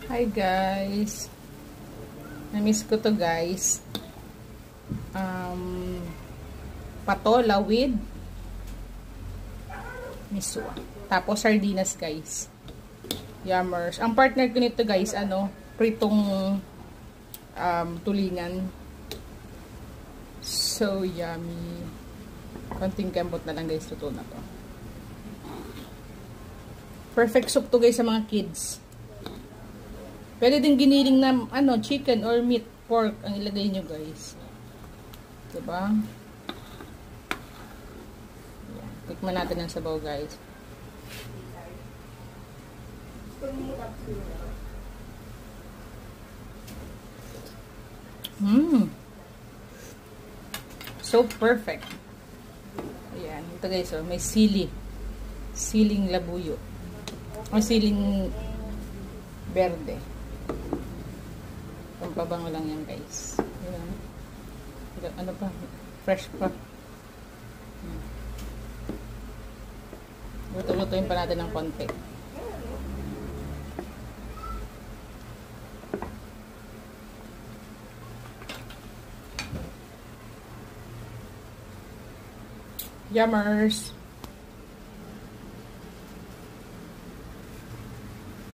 Hi guys. Na-miss ko to guys. Patola with miswa. Tapos sardinas guys. Yummers. Ang partner ko nito guys, pritong tulingan. So yummy. Konting kembot na lang guys, totoo na to. Perfect soup to guys sa mga kids. Pwede din giniling na chicken or meat, pork ang ilagay nyo guys. Diba? Yan. Tikman natin ang sabaw guys. So perfect. Ayan. Ito guys, may siling labuyo. O siling berde. Pampabango lang yan guys. Ayan. Ano pa? Fresh pa. Luto-lutuin pa natin ng konti. Yummers!